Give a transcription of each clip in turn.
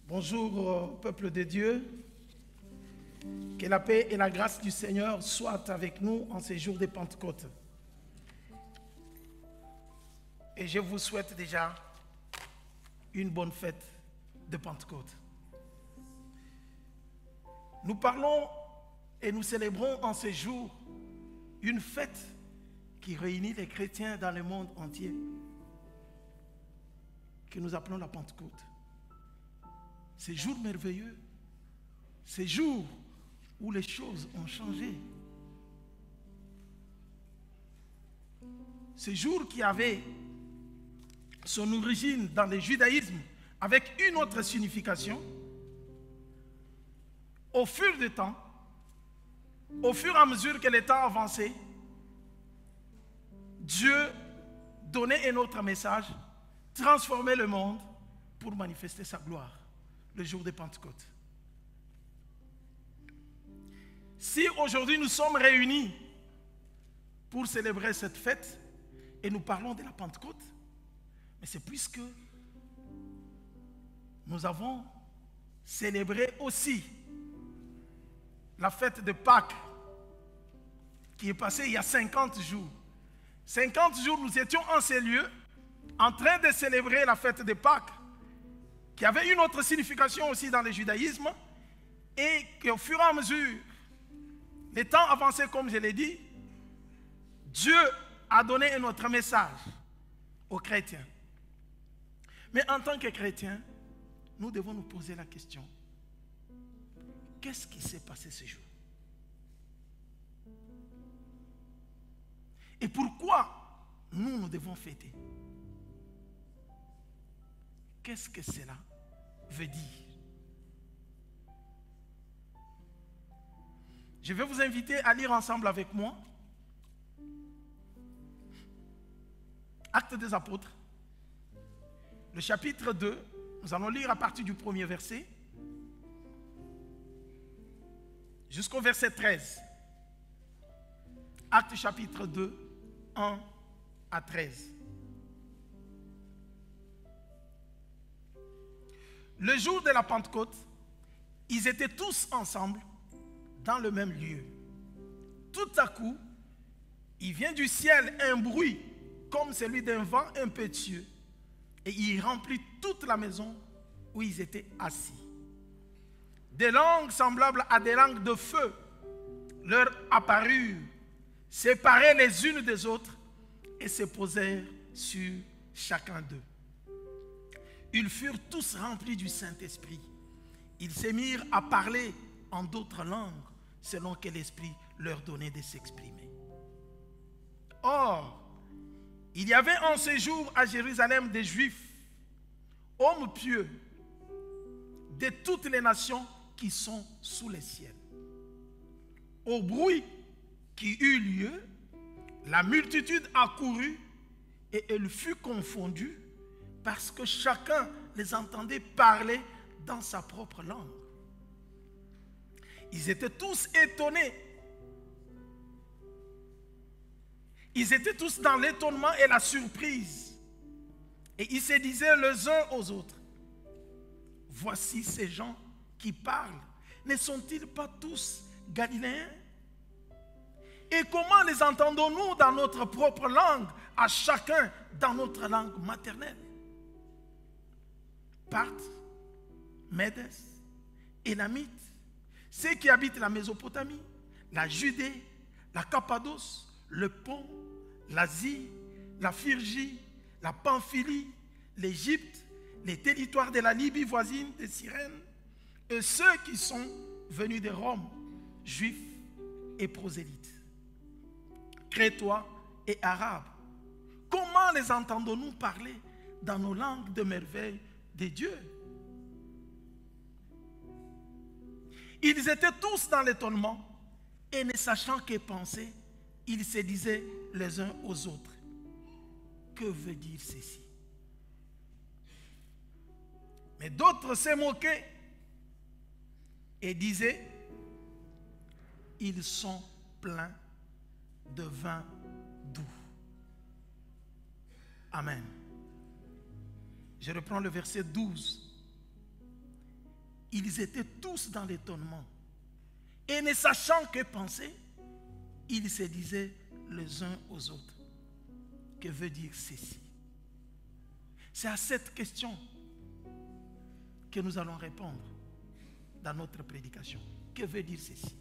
Bonjour, peuple de Dieu. Que la paix et la grâce du Seigneur soient avec nous en ces jours de Pentecôte. Et je vous souhaite déjà une bonne fête de Pentecôte. Nous parlons et nous célébrons en ces jours une fête qui réunit les chrétiens dans le monde entier, que nous appelons la Pentecôte. Ces jours merveilleux, ces jours où les choses ont changé. Ces jours qui avaient son origine dans le judaïsme avec une autre signification, au fur du temps, au fur et à mesure que le temps avançait, Dieu donnait un autre message, transformait le monde pour manifester sa gloire, le jour de Pentecôte. Si aujourd'hui nous sommes réunis pour célébrer cette fête et nous parlons de la Pentecôte, mais c'est puisque nous avons célébré aussi la fête de Pâques qui est passée il y a 50 jours. 50 jours, nous étions en ces lieux en train de célébrer la fête de Pâques qui avait une autre signification aussi dans le judaïsme et qu'au fur et à mesure, les temps avançaient comme je l'ai dit, Dieu a donné un autre message aux chrétiens. Mais en tant que chrétiens, nous devons nous poser la question, qu'est-ce qui s'est passé ce jour? Et pourquoi nous devons fêter? Qu'est-ce que cela veut dire? Je vais vous inviter à lire ensemble avec moi Actes des Apôtres, le chapitre 2. Nous allons lire à partir du premier verset jusqu'au verset 13. Actes chapitre 2, 1 à 13. Le jour de la Pentecôte, ils étaient tous ensemble dans le même lieu. Tout à coup, il vient du ciel un bruit comme celui d'un vent impétueux et il remplit toute la maison où ils étaient assis. Des langues semblables à des langues de feu leur apparurent, séparées les unes des autres et se posèrent sur chacun d'eux. Ils furent tous remplis du Saint-Esprit. Ils se mirent à parler en d'autres langues selon que l'Esprit leur donnait de s'exprimer. Or, il y avait en ce jour à Jérusalem des Juifs, hommes pieux, de toutes les nations qui sont sous les ciels. Au bruit qui eut lieu, la multitude accourut et elle fut confondue parce que chacun les entendait parler dans sa propre langue. Ils étaient tous étonnés. Ils étaient tous dans l'étonnement et la surprise. Et ils se disaient les uns aux autres, voici ces gens qui parlent. Ne sont-ils pas tous Galiléens? Et comment les entendons-nous dans notre propre langue, à chacun dans notre langue maternelle? Parthes, Médès, Élamites, ceux qui habitent la Mésopotamie, la Judée, la Cappadoce, le Pont, l'Asie, la Phrygie, la Pamphylie, l'Égypte, les territoires de la Libye voisine de Cyrène, et ceux qui sont venus de Rome, juifs et prosélytes, crétois et arabes. Comment les entendons-nous parler dans nos langues de merveille de Dieu? Ils étaient tous dans l'étonnement et ne sachant que penser, ils se disaient les uns aux autres. Que veut dire ceci? Mais d'autres se moquaient et disaient, ils sont pleins de vin doux. Amen. Je reprends le verset 12. Ils étaient tous dans l'étonnement. Et ne sachant que penser, ils se disaient les uns aux autres. Que veut dire ceci? C'est à cette question que nous allons répondre dans notre prédication. Que veut dire ceci?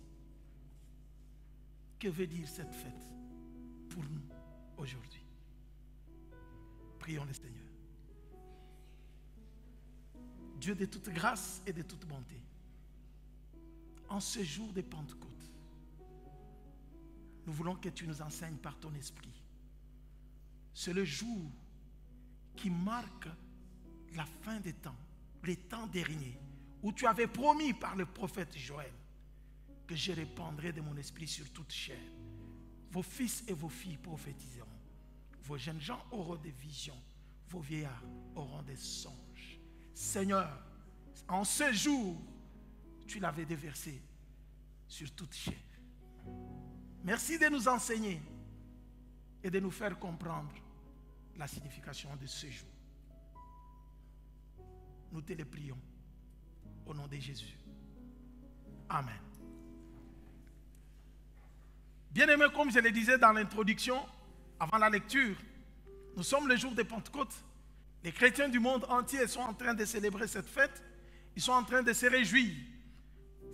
Que veut dire cette fête pour nous aujourd'hui? Prions le Seigneur. Dieu de toute grâce et de toute bonté, en ce jour de Pentecôte, nous voulons que tu nous enseignes par ton esprit. C'est le jour qui marque la fin des temps, les temps derniers, où tu avais promis par le prophète Joël que je répandrai de mon esprit sur toute chair. Vos fils et vos filles prophétiseront. Vos jeunes gens auront des visions. Vos vieillards auront des songes. Seigneur, en ce jour, tu l'avais déversé sur toute chair. Merci de nous enseigner et de nous faire comprendre la signification de ce jour. Nous te le prions au nom de Jésus. Amen. Bien-aimés, comme je le disais dans l'introduction, avant la lecture, nous sommes le jour de Pentecôte. Les chrétiens du monde entier sont en train de célébrer cette fête. Ils sont en train de se réjouir.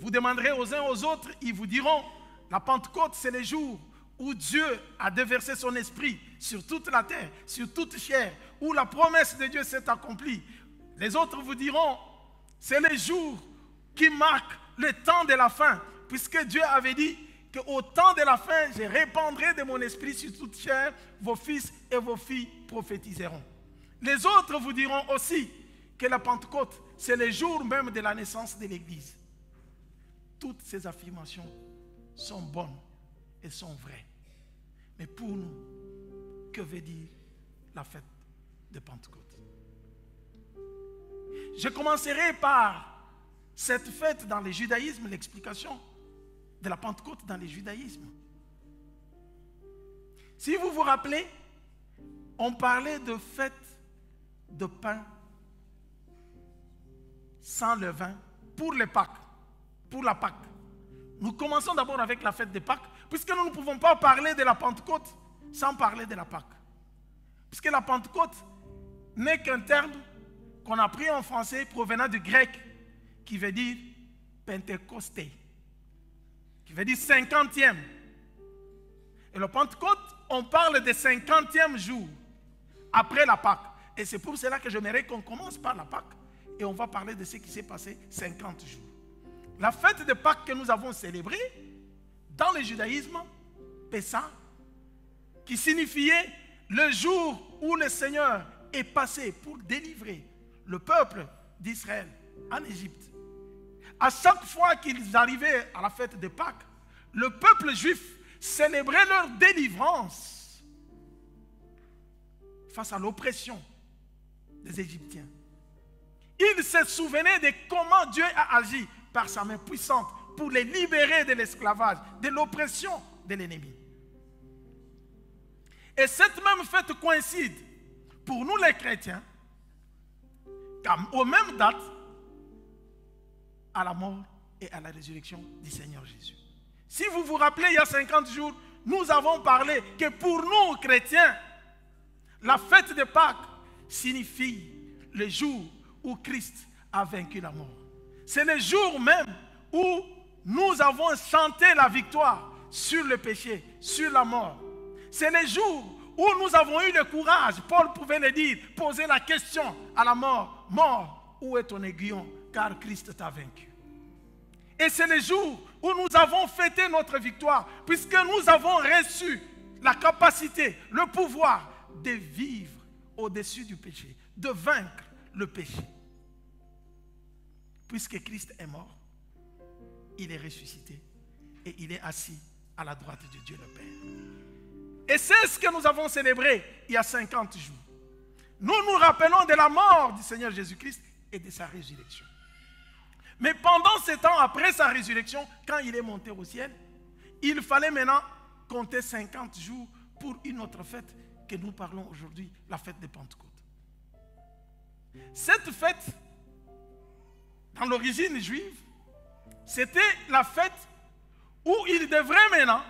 Vous demanderez aux uns aux autres, ils vous diront, la Pentecôte, c'est le jour où Dieu a déversé son esprit sur toute la terre, sur toute chair, où la promesse de Dieu s'est accomplie. Les autres vous diront, c'est le jour qui marque le temps de la fin, puisque Dieu avait dit qu'au temps de la fin, je répandrai de mon esprit sur toute chair, vos fils et vos filles prophétiseront. Les autres vous diront aussi que la Pentecôte, c'est le jour même de la naissance de l'Église. Toutes ces affirmations sont bonnes et sont vraies. Mais pour nous, que veut dire la fête de Pentecôte? Je commencerai par cette fête dans le judaïsme, l'explication de la Pentecôte dans le judaïsme. Si vous vous rappelez, on parlait de fête de pain sans levain pour les Pâques, pour la Pâque. Nous commençons d'abord avec la fête de Pâques, puisque nous ne pouvons pas parler de la Pentecôte sans parler de la Pâque. Puisque la Pentecôte n'est qu'un terme qu'on a pris en français provenant du grec qui veut dire Pentecosté, qui veut dire 50e. Et le Pentecôte, on parle de 50e jour après la Pâque. Et c'est pour cela que j'aimerais qu'on commence par la Pâque et on va parler de ce qui s'est passé 50 jours. La fête de Pâques que nous avons célébrée dans le judaïsme, Pessah, qui signifiait le jour où le Seigneur est passé pour délivrer le peuple d'Israël en Égypte. À chaque fois qu'ils arrivaient à la fête de Pâques, le peuple juif célébrait leur délivrance face à l'oppression des Égyptiens. Ils se souvenaient de comment Dieu a agi par sa main puissante pour les libérer de l'esclavage, de l'oppression de l'ennemi. Et cette même fête coïncide pour nous les chrétiens, aux mêmes dates, à la mort et à la résurrection du Seigneur Jésus. Si vous vous rappelez, il y a 50 jours, nous avons parlé que pour nous chrétiens, la fête de Pâques signifie le jour où Christ a vaincu la mort. C'est le jour même où nous avons chanté la victoire sur le péché, sur la mort. C'est le jour où nous avons eu le courage, Paul pouvait le dire, poser la question à la mort. Mort, où est ton aiguillon? Car Christ t'a vaincu. Et c'est le jour où nous avons fêté notre victoire, puisque nous avons reçu la capacité, le pouvoir de vivre au-dessus du péché, de vaincre le péché. Puisque Christ est mort, il est ressuscité et il est assis à la droite de Dieu le Père. Et c'est ce que nous avons célébré il y a 50 jours. Nous nous rappelons de la mort du Seigneur Jésus-Christ et de sa résurrection. Mais pendant ce temps, après sa résurrection, quand il est monté au ciel, il fallait maintenant compter 50 jours pour une autre fête que nous parlons aujourd'hui, la fête de Pentecôte. Cette fête, dans l'origine juive, c'était la fête où il devrait maintenant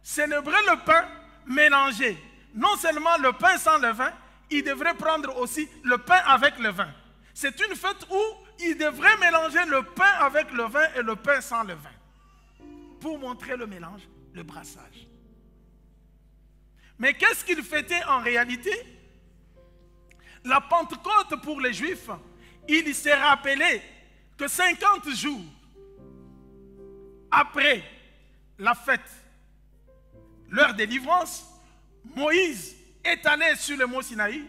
célébrer le pain mélangé. Non seulement le pain sans levain, il devrait prendre aussi le pain avec le vin. C'est une fête où il devrait mélanger le pain avec le vin et le pain sans levain, pour montrer le mélange, le brassage. Mais qu'est-ce qu'il fêtait en réalité? La Pentecôte pour les Juifs, il s'est rappelé que 50 jours après la fête, leur délivrance, Moïse est allé sur le mont Sinaï,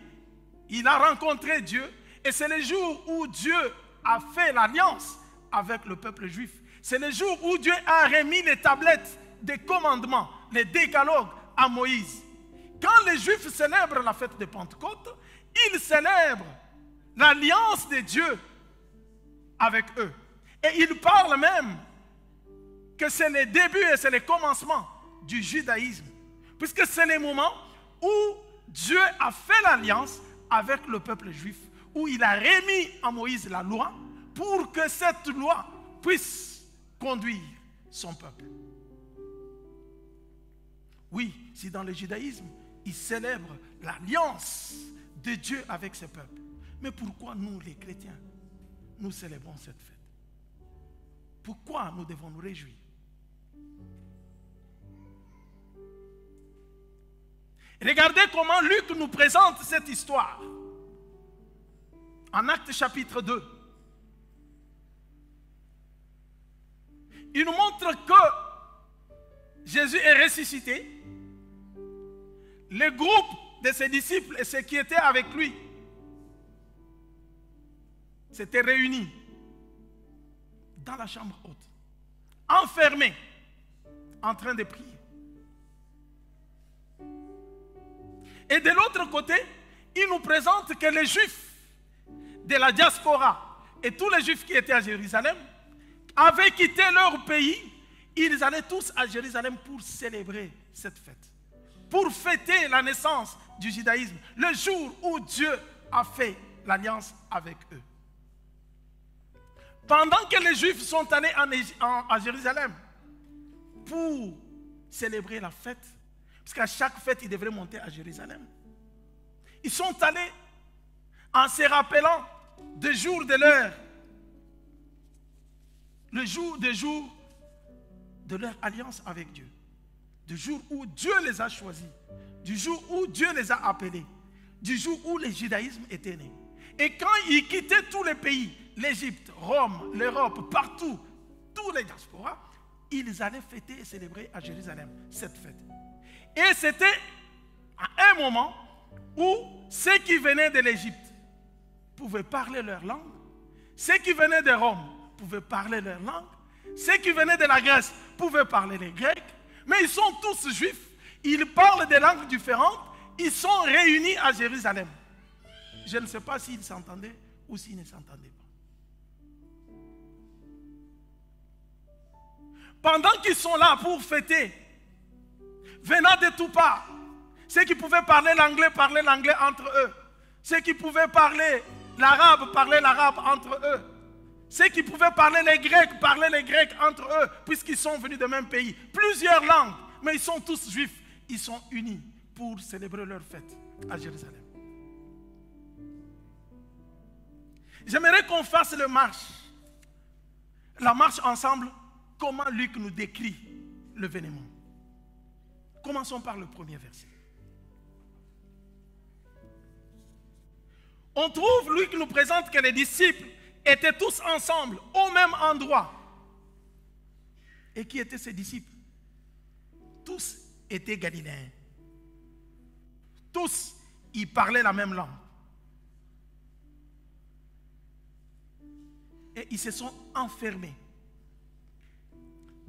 il a rencontré Dieu, et c'est le jour où Dieu a fait l'alliance avec le peuple juif. C'est le jour où Dieu a remis les tablettes des commandements, les décalogues à Moïse. Quand les Juifs célèbrent la fête de Pentecôte, ils célèbrent l'alliance de Dieu avec eux. Et ils parlent même que c'est le début et c'est le commencement du judaïsme. Puisque c'est le moment où Dieu a fait l'alliance avec le peuple juif, où il a remis à Moïse la loi pour que cette loi puisse conduire son peuple. Oui, si dans le judaïsme, il célèbre l'alliance de Dieu avec ce peuple. Mais pourquoi nous, les chrétiens, nous célébrons cette fête? Pourquoi nous devons nous réjouir? Regardez comment Luc nous présente cette histoire. En Actes chapitre 2. Il nous montre que Jésus est ressuscité. Le groupe de ses disciples et ceux qui étaient avec lui s'étaient réunis dans la chambre haute, enfermés, en train de prier. Et de l'autre côté, il nous présente que les Juifs de la diaspora et tous les Juifs qui étaient à Jérusalem avaient quitté leur pays. Ils allaient tous à Jérusalem pour célébrer cette fête, pour fêter la naissance du judaïsme, le jour où Dieu a fait l'alliance avec eux. Pendant que les Juifs sont allés à Jérusalem pour célébrer la fête, parce qu'à chaque fête, ils devraient monter à Jérusalem, ils sont allés en se rappelant des jours de l'heure, le jour des jours de leur alliance avec Dieu, du jour où Dieu les a choisis, du jour où Dieu les a appelés, du jour où le judaïsme était né. Et quand ils quittaient tous les pays, l'Égypte, Rome, l'Europe, partout, tous les diasporas, ils allaient fêter et célébrer à Jérusalem cette fête. Et c'était à un moment où ceux qui venaient de l'Égypte pouvaient parler leur langue, ceux qui venaient de Rome pouvaient parler leur langue, ceux qui venaient de la Grèce pouvaient parler les Grecs, mais ils sont tous juifs, ils parlent des langues différentes, ils sont réunis à Jérusalem. Je ne sais pas s'ils s'entendaient ou s'ils ne s'entendaient pas. Pendant qu'ils sont là pour fêter, venant de tout part, ceux qui pouvaient parler l'anglais entre eux, ceux qui pouvaient parler l'arabe entre eux, ceux qui pouvaient parler les grecs entre eux, puisqu'ils sont venus du même pays. Plusieurs langues, mais ils sont tous juifs. Ils sont unis pour célébrer leur fête à Jérusalem. J'aimerais qu'on fasse la marche ensemble, comment Luc nous décrit l'événement. Commençons par le premier verset. On trouve, Luc nous présente que les disciples étaient tous ensemble, au même endroit. Et qui étaient ces disciples? Tous étaient galiléens. Tous, ils parlaient la même langue. Et ils se sont enfermés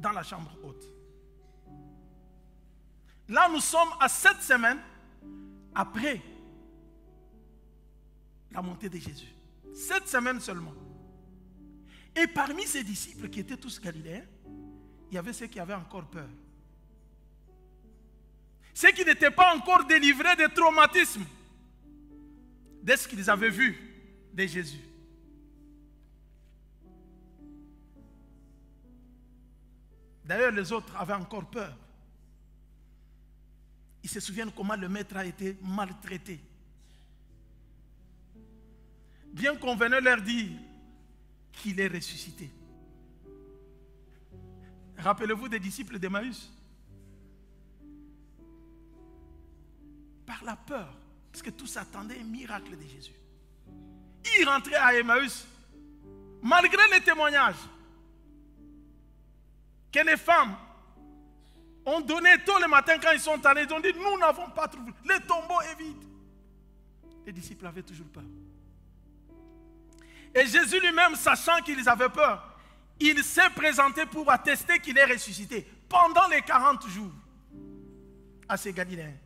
dans la chambre haute. Là, nous sommes à 7 semaines après la montée de Jésus. 7 semaines seulement. Et parmi ces disciples qui étaient tous galiléens, il y avait ceux qui avaient encore peur. Ceux qui n'étaient pas encore délivrés des traumatismes de ce qu'ils avaient vu de Jésus. D'ailleurs, les autres avaient encore peur. Ils se souviennent comment le maître a été maltraité. Bien qu'on venait leur dire qu'il est ressuscité. Rappelez-vous des disciples d'Emmaüs. Par la peur, parce que tous attendaient un miracle de Jésus. Ils rentraient à Emmaüs, malgré les témoignages que les femmes ont donné tôt le matin quand ils sont allés. Ils ont dit, nous n'avons pas trouvé, le tombeau est vide. Les disciples avaient toujours peur. Et Jésus lui-même, sachant qu'ils avaient peur, il s'est présenté pour attester qu'il est ressuscité pendant les 40 jours à ces Galiléens.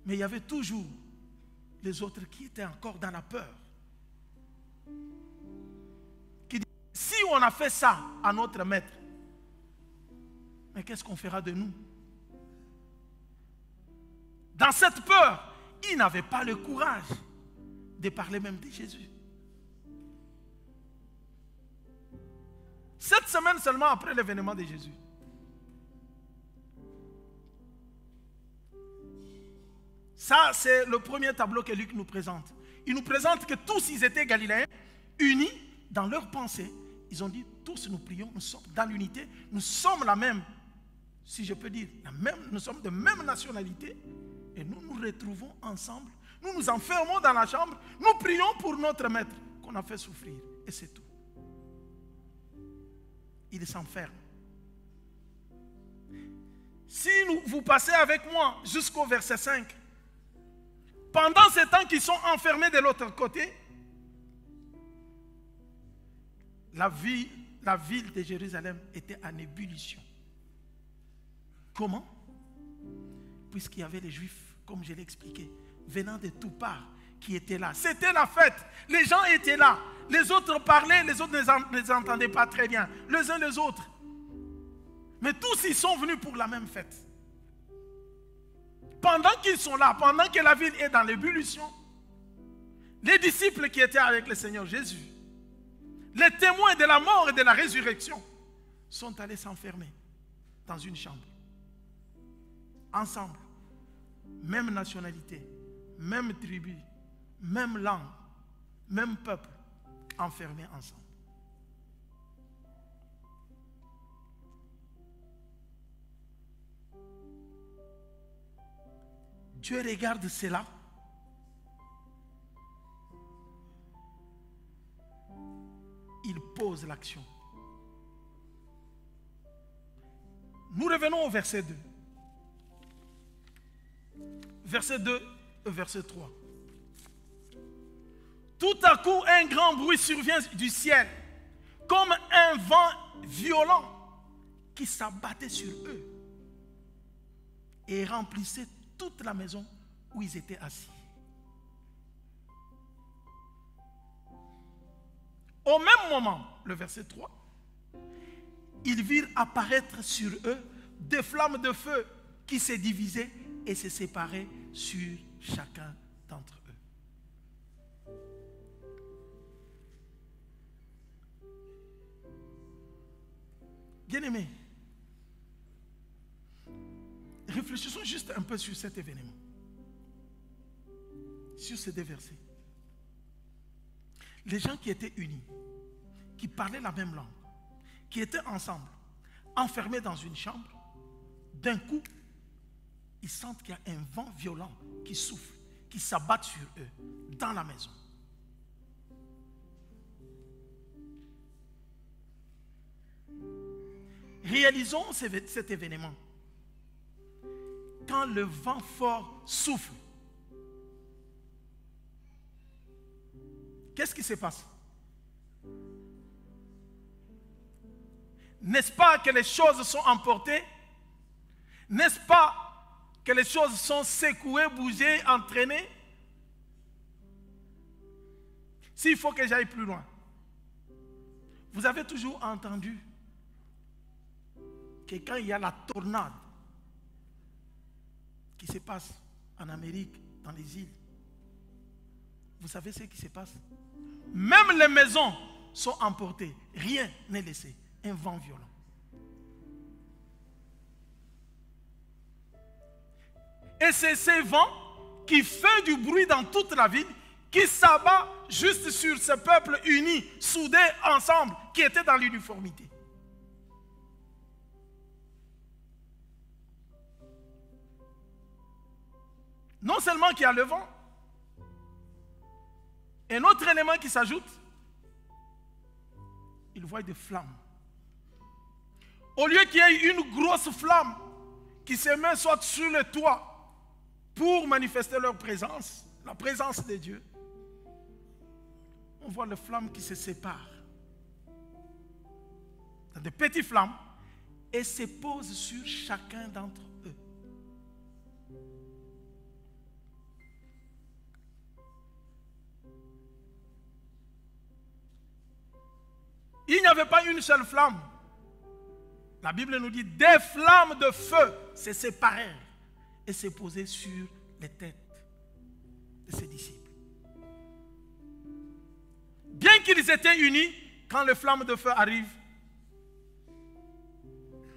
Mais il y avait toujours les autres qui étaient encore dans la peur. Qui disaient, si on a fait ça à notre maître, mais qu'est-ce qu'on fera de nous? Dans cette peur, ils n'avaient pas le courage de parler même de Jésus. 7 semaines seulement après l'événement de Jésus. Ça, c'est le premier tableau que Luc nous présente. Il nous présente que tous, ils étaient galiléens, unis dans leurs pensées. Ils ont dit, tous nous prions, nous sommes dans l'unité, nous sommes la même, si je peux dire, nous sommes de même nationalité, et nous nous retrouvons ensemble, nous nous enfermons dans la chambre, nous prions pour notre maître qu'on a fait souffrir, et c'est tout. Il s'enferme. Si vous passez avec moi jusqu'au verset 5, pendant ce temps qu'ils sont enfermés de l'autre côté, la ville de Jérusalem était en ébullition. Comment? Puisqu'il y avait les Juifs, comme je l'ai expliqué, venant de toutes parts, qui étaient là. C'était la fête. Les gens étaient là. Les autres parlaient, les autres ne les entendaient pas très bien, les uns les autres. Mais tous ils sont venus pour la même fête. Pendant qu'ils sont là, pendant que la ville est dans l'ébullition, les disciples qui étaient avec le Seigneur Jésus, les témoins de la mort et de la résurrection, sont allés s'enfermer dans une chambre. Ensemble, même nationalité, même tribu, même langue, même peuple, enfermés ensemble. Dieu regarde cela. Il pose l'action. Nous revenons au verset 2. Verset 2 et verset 3. Tout à coup, un grand bruit survient du ciel, comme un vent violent qui s'abattait sur eux et remplissait toute la maison où ils étaient assis. Au même moment, le verset 3, ils virent apparaître sur eux des flammes de feu qui se divisaient et se séparaient sur chacun d'entre eux. Bien-aimés, réfléchissons juste un peu sur cet événement, sur ces deux versets. Les gens qui étaient unis, qui parlaient la même langue, qui étaient ensemble, enfermés dans une chambre, d'un coup, ils sentent qu'il y a un vent violent qui souffle, qui s'abat sur eux, dans la maison. Réalisons cet événement. Quand le vent fort souffle, qu'est-ce qui se passe? N'est-ce pas que les choses sont emportées? N'est-ce pas que les choses sont secouées, bougées, entraînées? S'il faut que j'aille plus loin, vous avez toujours entendu que quand il y a la tornade qui se passe en Amérique, dans les îles, vous savez ce qui se passe? Même les maisons sont emportées, rien n'est laissé, un vent violent. Et c'est ce vent qui fait du bruit dans toute la ville, qui s'abat juste sur ce peuple uni, soudé ensemble, qui était dans l'uniformité. Non seulement qu'il y a le vent, un autre élément qui s'ajoute, ils voient des flammes. Au lieu qu'il y ait une grosse flamme qui se met soit sur le toit pour manifester leur présence, la présence de Dieu, on voit les flammes qui se séparent dans des petites flammes et se posent sur chacun d'entre eux. Il n'y avait pas une seule flamme. La Bible nous dit des flammes de feu se séparèrent et se posaient sur les têtes de ses disciples. Bien qu'ils étaient unis, quand les flammes de feu arrivent,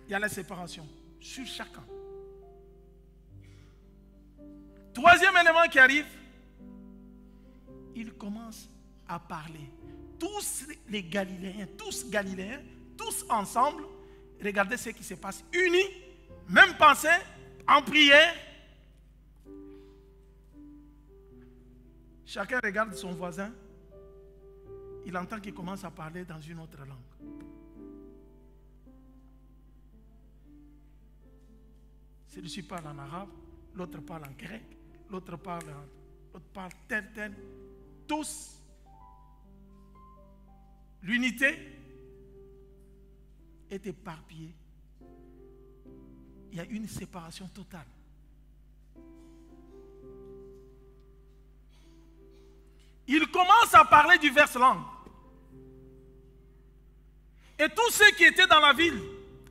il y a la séparation sur chacun. Troisième élément qui arrive, ils commencent à parler. Tous les Galiléens, tous ensemble, regardez ce qui se passe. Unis, même pensée, en prière. Chacun regarde son voisin. Il entend qu'il commence à parler dans une autre langue. Celui-ci parle en arabe, l'autre parle en grec, l'autre parle tel. Tous. L'unité est éparpillée. Il y a une séparation totale. Il commence à parler diverses langues. Et tous ceux qui étaient dans la ville,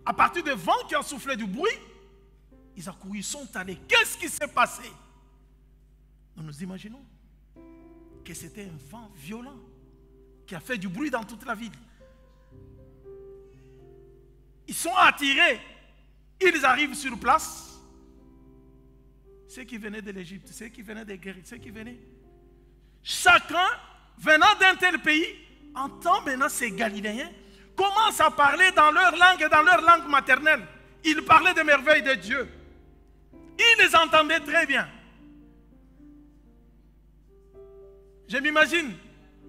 à partir du vent qui a soufflé du bruit, ils ont couru, ils sont allés. Qu'est-ce qui s'est passé? Nous nous imaginons que c'était un vent violent qui a fait du bruit dans toute la ville. Ils sont attirés. Ils arrivent sur place. Ceux qui venaient de l'Égypte, ceux qui venaient des guerres, ceux qui venaient. Chacun venant d'un tel pays entend maintenant ces Galiléens commencent à parler dans leur langue et dans leur langue maternelle. Ils parlaient des merveilles de Dieu. Ils les entendaient très bien. Je m'imagine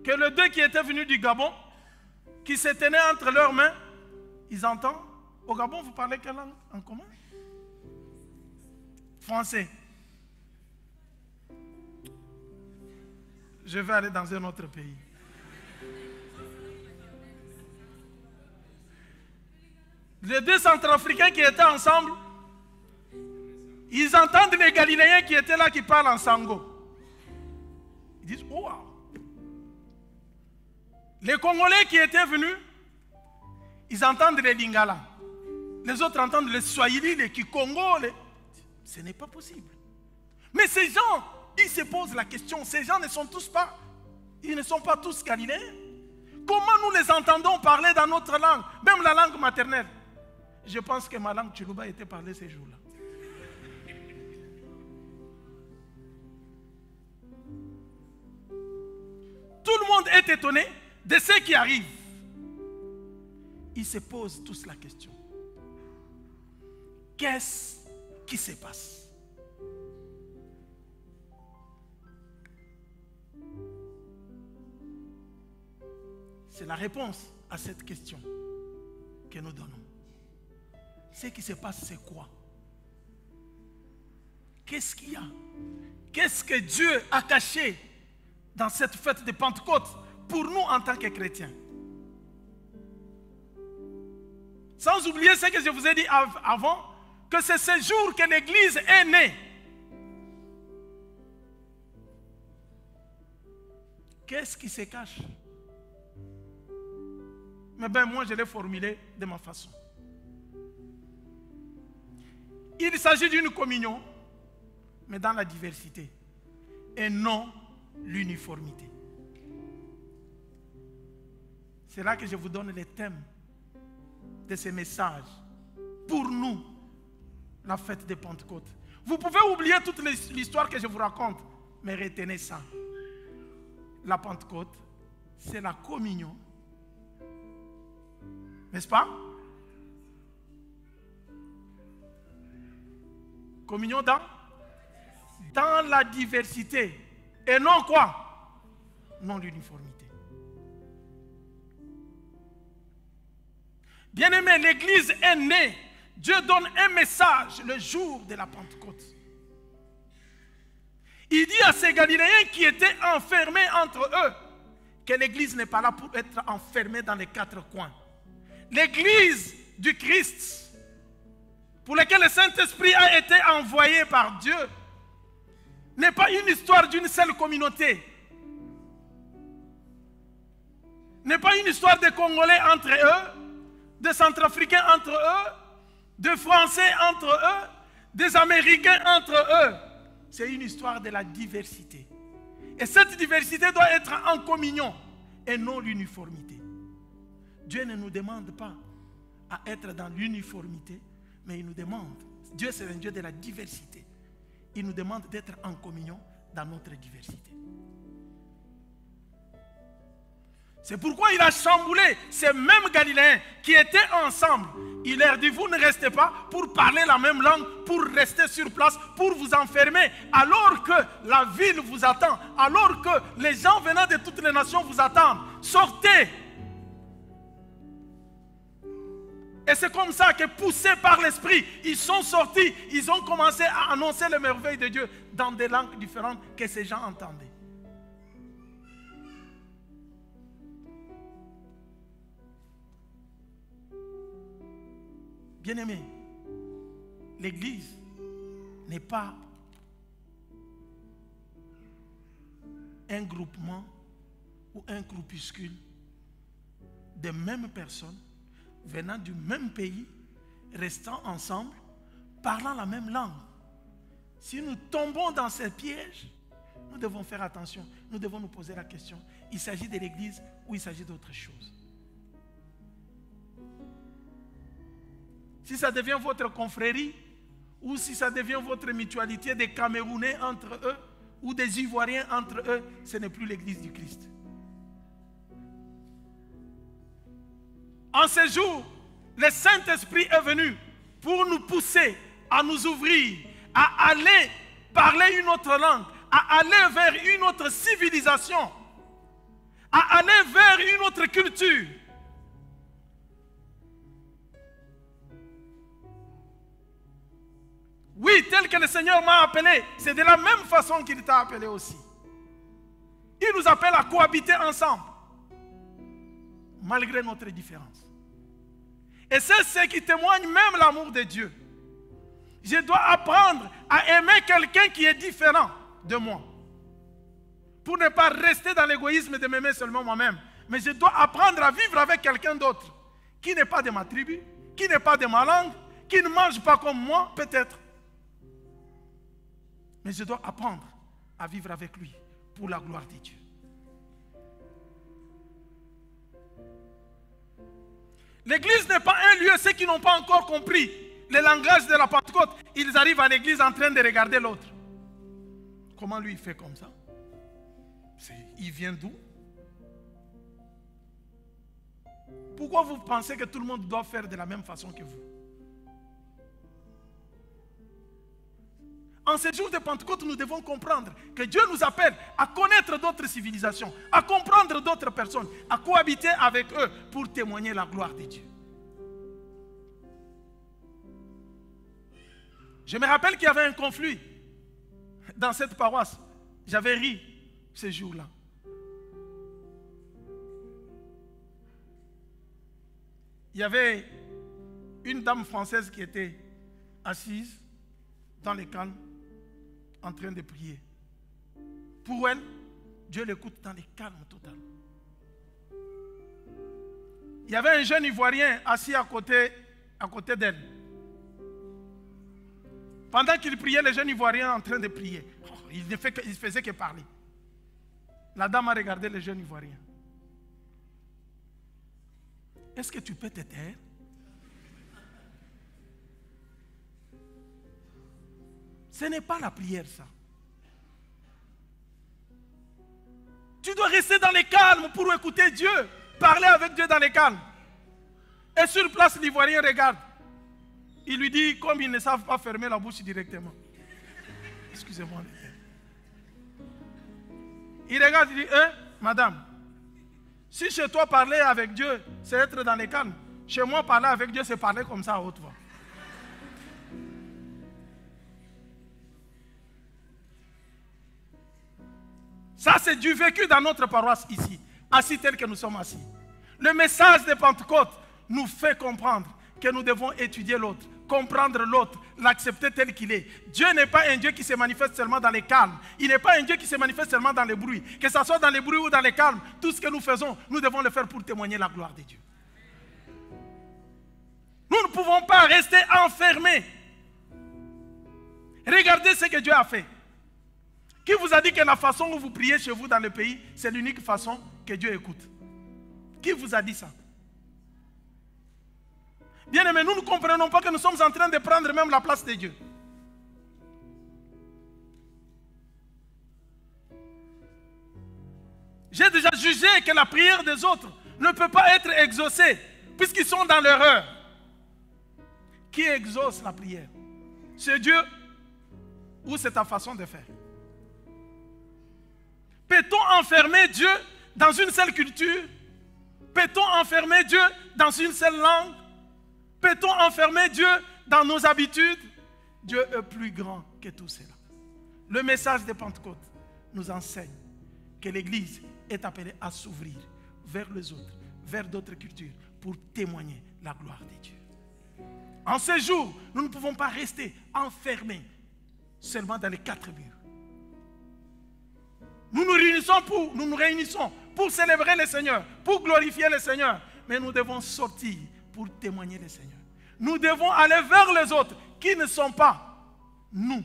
que les deux qui étaient venus du Gabon, qui se tenaient entre leurs mains, ils entendent. Au Gabon, vous parlez quelle langue en commun? Français. Je vais aller dans un autre pays. Les deux Centrafricains qui étaient ensemble, ils entendent les Galiléens qui étaient là qui parlent en sango. Ils disent, oh, wow. Les Congolais qui étaient venus, ils entendent les Lingala. Les autres entendent les Swahili, les Kikongo. Ce n'est pas possible. Mais ces gens, ils se posent la question, ces gens ne sont pas tous Galiléens. Comment nous les entendons parler dans notre langue, même la langue maternelle? Je pense que ma langue Tchoulouba était parlée ces jours-là. Tout le monde est étonné de ce qui arrive. Ils se posent tous la question. Qu'est-ce qui se passe? C'est la réponse à cette question que nous donnons. Ce qui se passe, c'est quoi? Qu'est-ce qu'il y a? Qu'est-ce que Dieu a caché dans cette fête de Pentecôte pour nous en tant que chrétiens? Sans oublier ce que je vous ai dit avant, que c'est ce jour que l'Église est née. Qu'est-ce qui se cache? Mais ben moi je l'ai formulé de ma façon. Il s'agit d'une communion, mais dans la diversité, et non l'uniformité. C'est là que je vous donne les thèmes de ces messages. Pour nous, la fête de Pentecôte. Vous pouvez oublier toute l'histoire que je vous raconte, mais retenez ça. La Pentecôte, c'est la communion. N'est-ce pas? Communion dans la diversité. Et non quoi? Non l'uniformité. Bien-aimé, l'Église est née. Dieu donne un message le jour de la Pentecôte. Il dit à ces Galiléens qui étaient enfermés entre eux que l'Église n'est pas là pour être enfermée dans les quatre coins. L'Église du Christ, pour laquelle le Saint-Esprit a été envoyé par Dieu, n'est pas une histoire d'une seule communauté. N'est pas une histoire de Congolais entre eux, de Centrafricains entre eux, de Français entre eux, des Américains entre eux. C'est une histoire de la diversité. Et cette diversité doit être en communion et non l'uniformité. Dieu ne nous demande pas à être dans l'uniformité, mais il nous demande, Dieu c'est un Dieu de la diversité. Il nous demande d'être en communion dans notre diversité. C'est pourquoi il a chamboulé ces mêmes Galiléens qui étaient ensemble. Il leur dit, vous ne restez pas pour parler la même langue, pour rester sur place, pour vous enfermer, alors que la ville vous attend, alors que les gens venant de toutes les nations vous attendent. Sortez! Et c'est comme ça que, poussés par l'Esprit, ils sont sortis, ils ont commencé à annoncer les merveilles de Dieu dans des langues différentes que ces gens entendaient. Bien-aimés, l'Église n'est pas un groupement ou un groupuscule de mêmes personnes venant du même pays, restant ensemble, parlant la même langue. Si nous tombons dans ces pièges, nous devons faire attention. Nous devons nous poser la question, il s'agit de l'Église ou il s'agit d'autre chose? Si ça devient votre confrérie, ou si ça devient votre mutualité des Camerounais entre eux, ou des Ivoiriens entre eux, ce n'est plus l'Église du Christ. En ce jour, le Saint-Esprit est venu pour nous pousser à nous ouvrir, à aller parler une autre langue, à aller vers une autre civilisation, à aller vers une autre culture. Oui, tel que le Seigneur m'a appelé, c'est de la même façon qu'il t'a appelé aussi. Il nous appelle à cohabiter ensemble, malgré notre différence. Et c'est ce qui témoigne même l'amour de Dieu. Je dois apprendre à aimer quelqu'un qui est différent de moi. Pour ne pas rester dans l'égoïsme de m'aimer seulement moi-même. Mais je dois apprendre à vivre avec quelqu'un d'autre, qui n'est pas de ma tribu, qui n'est pas de ma langue, qui ne mange pas comme moi, peut-être. Mais je dois apprendre à vivre avec lui pour la gloire de Dieu. L'église n'est pas un lieu, ceux qui n'ont pas encore compris le langage de la Pentecôte, ils arrivent à l'église en train de regarder l'autre. Comment lui il fait comme ça? Il vient d'où? Pourquoi vous pensez que tout le monde doit faire de la même façon que vous? En ce jour de Pentecôte, nous devons comprendre que Dieu nous appelle à connaître d'autres civilisations, à comprendre d'autres personnes, à cohabiter avec eux pour témoigner la gloire de Dieu. Je me rappelle qu'il y avait un conflit dans cette paroisse. J'avais ri ce jour-là. Il y avait une dame française qui était assise dans les calmes en train de prier. Pour elle, Dieu l'écoute dans les calmes total. Il y avait un jeune Ivoirien assis à côté d'elle. Pendant qu'il priait, le jeune Ivoirien en train de prier. Il ne faisait que parler. La dame a regardé le jeune Ivoirien. Est-ce que tu peux te taire? Ce n'est pas la prière, ça. Tu dois rester dans les calmes pour écouter Dieu. Parler avec Dieu dans les calmes. Et sur place, l'Ivoirien regarde. Il lui dit, comme ils ne savent pas fermer la bouche directement. Excusez-moi. Il regarde, il dit, madame, si chez toi parler avec Dieu, c'est être dans les calmes. Chez moi, parler avec Dieu, c'est parler comme ça à haute voix. Ça, c'est du vécu dans notre paroisse ici, assis tel que nous sommes assis. Le message de Pentecôte nous fait comprendre que nous devons étudier l'autre, comprendre l'autre, l'accepter tel qu'il est. Dieu n'est pas un Dieu qui se manifeste seulement dans les calmes. Il n'est pas un Dieu qui se manifeste seulement dans les bruits. Que ce soit dans les bruits ou dans les calmes, tout ce que nous faisons, nous devons le faire pour témoigner la gloire de Dieu. Nous ne pouvons pas rester enfermés. Regardez ce que Dieu a fait. Qui vous a dit que la façon où vous priez chez vous dans le pays, c'est l'unique façon que Dieu écoute? Qui vous a dit ça? Bien aimé, nous ne comprenons pas que nous sommes en train de prendre même la place de Dieu. J'ai déjà jugé que la prière des autres ne peut pas être exaucée puisqu'ils sont dans l'erreur. Qui exauce la prière? C'est Dieu ou c'est ta façon de faire? Peut-on enfermer Dieu dans une seule culture? Peut-on enfermer Dieu dans une seule langue? Peut-on enfermer Dieu dans nos habitudes? Dieu est plus grand que tout cela. Le message de Pentecôte nous enseigne que l'Église est appelée à s'ouvrir vers les autres, vers d'autres cultures, pour témoigner la gloire de Dieu. En ce jour, nous ne pouvons pas rester enfermés seulement dans les quatre murs. Nous nous réunissons pour célébrer le Seigneur, pour glorifier le Seigneur. Mais nous devons sortir pour témoigner le Seigneur. Nous devons aller vers les autres qui ne sont pas nous,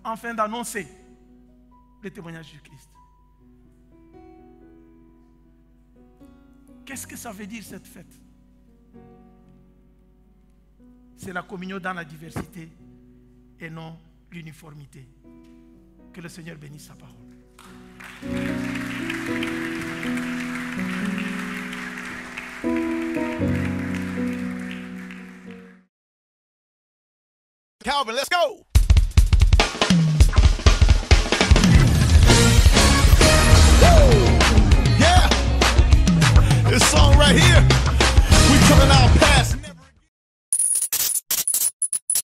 afin d'annoncer le témoignage du Christ. Qu'est-ce que ça veut dire cette fête? C'est la communion dans la diversité et non l'uniformité. Que le Seigneur bénisse sa parole. Calvin, let's go.